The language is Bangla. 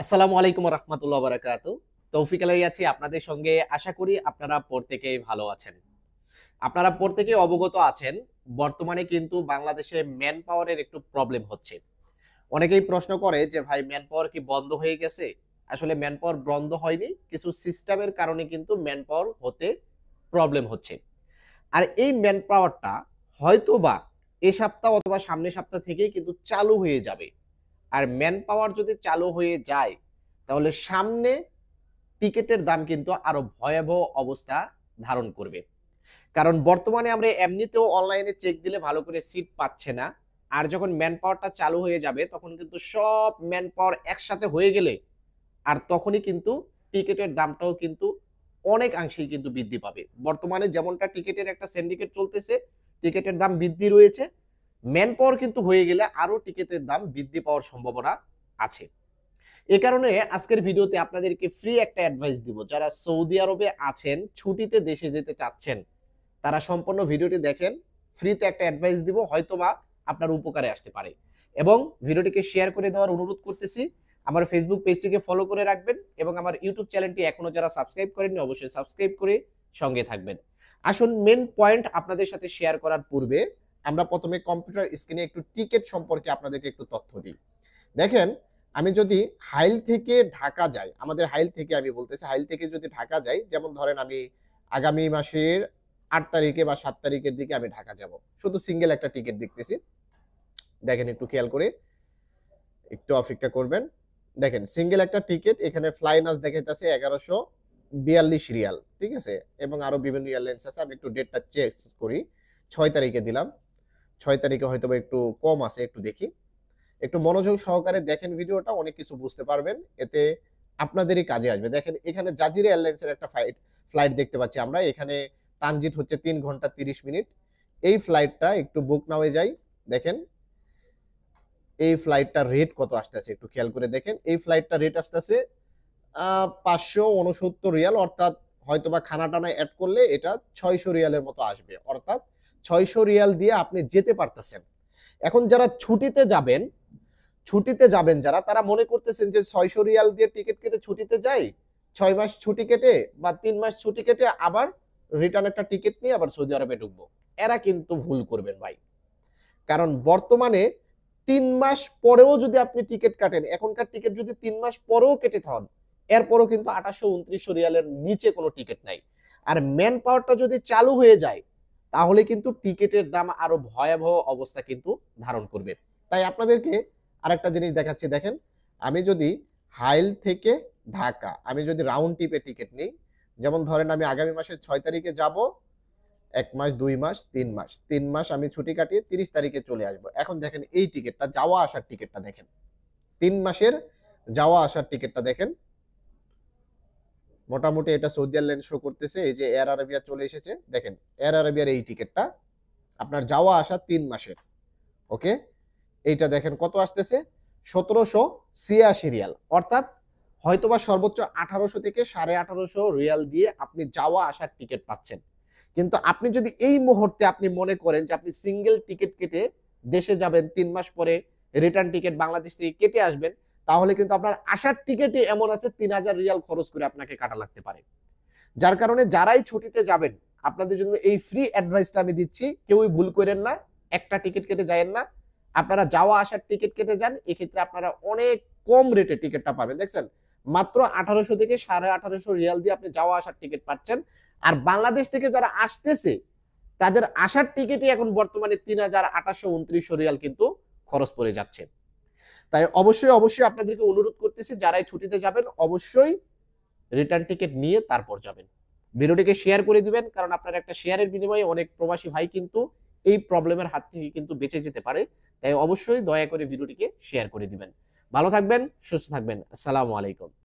আসসালামু আলাইকুম রহমতুল্লাহ বারাকাতু। তৌফিক আলাই আছি আপনাদের সঙ্গে। আশা করি আপনারা প্রত্যেকেই ভালো আছেন। আপনারা প্রত্যেকেই অবগত আছেন, বর্তমানে কিন্তু বাংলাদেশে ম্যান পাওয়ারের একটু প্রবলেম হচ্ছে। অনেকেই প্রশ্ন করে যে ভাই, ম্যান পাওয়ার কি বন্ধ হয়ে গেছে? আসলে ম্যান পাওয়ার বন্ধ হয়নি, কিছু সিস্টেমের কারণে কিন্তু ম্যান পাওয়ার হতে প্রবলেম হচ্ছে। আর এই ম্যান পাওয়ারটা হয়তো বা এ সপ্তাহ অথবা সামনের সপ্তাহ থেকেই কিন্তু চালু হয়ে যাবে। আর ম্যান পাওয়ার যদি চালু হয়ে যায়, তাহলে সামনে টিকেটের দাম কিন্তু আরো ভয়াবহ অবস্থা ধারণ করবে। কারণ বর্তমানে আমরা এমনিতেও অনলাইনে চেক দিলে ভালো করে সিট পাচ্ছে না। আর যখন ম্যান পাওয়ারটা চালু হয়ে যাবে, তখন কিন্তু সব ম্যান পাওয়ার একসাথে হয়ে গেলে আর তখনই কিন্তু টিকেটের দামটাও কিন্তু অনেকাংশেই কিন্তু বৃদ্ধি পাবে। বর্তমানে যেমনটা টিকেটের একটা সিন্ডিকেট চলতেছে, টিকেটের দাম বৃদ্ধি রয়েছে, ম্যান পাওয়ার কিন্তু হয়ে গেলে আরো টিকেটের দাম বৃদ্ধি পাওয়ার সম্ভাবনা আছে। এ কারণে আজকের ভিডিওতে আপনাদেরকে ফ্রি একটা অ্যাডভাইস দিব। যারা সৌদি আরবে আছেন, ছুটিতে দেশে যেতে চাচ্ছেন, তারা সম্পূর্ণ ভিডিওটি দেখেন। ফ্রিতে একটা অ্যাডভাইস দিব, হয়তোবা আপনার উপকারে আসতে পারে। এবং ভিডিওটিকে শেয়ার করে দেওয়ার অনুরোধ করতেছি। আমার ফেসবুক পেজটিকে ফলো করে রাখবেন এবং আমার ইউটিউব চ্যানেলটি এখনো যারা সাবস্ক্রাইব করেননি, অবশ্যই সাবস্ক্রাইব করে সঙ্গে থাকবেন। আসুন, মেন পয়েন্ট আপনাদের সাথে শেয়ার করার পূর্বে আমরা প্রথমে কম্পিউটার স্ক্রিনে একটু টিকিট সম্পর্কে আপনাদেরকে একটু তথ্য দিই। দেখেন, আমি যদি হাইল থেকে ঢাকা যাই, আমাদের হাইল থেকে আমি বলতেছি, হাইল থেকে যদি ঢাকা যাই, যেমন ধরেন আমি আগামী মাসের ৮ তারিখে বা ৭ তারিখের দিকে আমি ঢাকা যাব, শুধু সিঙ্গেল একটা টিকিট দেখতেছি। দেখেন, একটু খেয়াল করে একটু অপেক্ষা করবেন। দেখেন, সিঙ্গেল একটা টিকিট, এখানে ফ্লাইনাস দেখাইতেছে 1142 রিয়াল, ঠিক আছে, এবং আরো বিভিন্ন এয়ারলাইন্স আছে। আমি একটু ডেটটা চেক করি, ৬ তারিখে দিলাম। ৬ তারিখে হয়তো একটু কম আছে, একটু দেখি। একটু মনোযোগ সহকারে দেখেন ভিডিওটা, অনেক কিছু বুঝতে পারবেন, এতে আপনাদেরই কাজে আসবে। দেখেন, এখানে জাজিরা এয়ারলাইন্সের একটা ফ্লাইট দেখতে পাচ্ছি আমরা। এখানে ট্রানজিট হচ্ছে 3 ঘন্টা 30 মিনিট। এই ফ্লাইটটা একটু বুক নাও যায়। দেখেন এই ফ্লাইটটার রেট কত আসতেছে, একটু খেয়াল করে দেখেন। এই ফ্লাইটটা রেট আসতেছে 569 রিয়াল, অর্থাৎ হয়তোবা খানা টানা অ্যাড করলে এটা 600 রিয়ালের মতো আসবে। অর্থাৎ 600 রিয়াল দিয়ে আপনি যেতে পারতেছেন। এখন যারা ছুটিতে যাবেন যারা, তারা মনে করতেছেন যে 600 রিয়াল দিয়ে টিকিট কেটে ছুটিতে যাই, 6 মাস ছুটি কেটে বা 3 মাস ছুটি কেটে আবার রিটার্ন একটা টিকিট নিয়ে আবার সৌদি আরবে ঢুকবো। এরা কিন্তু ভুল করবেন ভাই। কারণ বর্তমানে 3 মাস পরেও যদি আপনি টিকিট কাটেন, এখনকার টিকিট যদি 3 মাস পরেও কেটে থাকেন, এরপরও কিন্তু 2829 রিয়ালের নিচে কোনো টিকিট নাই। আর ম্যান পাওয়ারটা যদি চালু হয়ে যায়, তাহলে কিন্তু টিকিটের দাম আরো ভয়াবহ অবস্থা কিন্তু ধারণ করবে। তাই আপনাদেরকে আরেকটা জিনিস দেখাচ্ছি। দেখেন, আমি যদি হাইল থেকে ঢাকা, আমি যদি রাউন্ড টিপে টিকিট নিই, যেমন ধরেন আমি আগামী মাসের 6 তারিখে যাব, 1 মাস 2 মাস 3 মাস আমি ছুটি কাটিয়ে 30 তারিখে চলে আসবো। এখন দেখেন এই টিকিটটা, যাওয়া আসার টিকিটটা দেখেন, 3 মাসের যাওয়া আসার টিকিটটা দেখেন। মোটামুটি এটা সৌদি এয়ারলাইন্স শো করতেছে। এই যে এয়ার আরাবিয়া চলে এসেছে, দেখেন এয়ার আরাবিয়ার এই টিকিটটা আপনার যাওয়া আসা 3 মাসের। ওকে, এইটা দেখেন কত আসতেছে, 1786 রিয়াল। অর্থাৎ হয়তোবা সর্বোচ্চ 1800 থেকে 1850 রিয়াল দিয়ে আপনি যাওয়া আসার টিকিট পাচ্ছেন। কিন্তু আপনি যদি এই মুহূর্তে আপনি মনে করেন যে আপনি সিঙ্গেল টিকিট কেটে দেশে যাবেন, 3 মাস পরে রিটার্ন টিকিট বাংলাদেশ থেকে কেটে আসবেন, তাহলে কিন্তু আপনার আসার টিকিটে এমন আছে 3000 রিয়াল খরচ করে আপনাকে কাটা লাগতে পারে। যার কারণে যারাই ছুটিতে যাবেন, আপনাদের জন্য এই ফ্রি অ্যাডভাইসটা আমি দিচ্ছি, কেউই ভুল করেন না, একটা টিকিট কেটে যায়েন না, আপনারা যাওয়া আসার টিকিট কেটে যান। এক্ষেত্রে আপনারা অনেক কম রেটে টিকিটটা পাবেন। দেখছেন, মাত্র 1800 থেকে 1850 রিয়াল দিয়ে আপনি যাওয়া আসার টিকিট পাচ্ছেন। আর বাংলাদেশ থেকে যারা আসতেছে, তাদের আসার টিকিটই এখন বর্তমানে 3829 রিয়াল কিন্তু খরচ পড়ে যাচ্ছে। তাই অবশ্যই আপনাদেরকে অনুরোধ করতেছি, যারাই ছুটিতে যাবেন অবশ্যই রিটার্ন টিকিট নিয়ে তারপর যাবেন। ভিডিওটিকে শেয়ার করে দিবেন, কারণ আপনার একটা শেয়ারের বিনিময়ে অনেক প্রবাসী ভাই কিন্তু এই প্রবলেমের হাত থেকে কিন্তু বেঁচে যেতে পারে। তাই অবশ্যই দয়া করে ভিডিওটিকে শেয়ার করে দিবেন। ভালো থাকবেন, সুস্থ থাকবেন। আসসালামু আলাইকুম।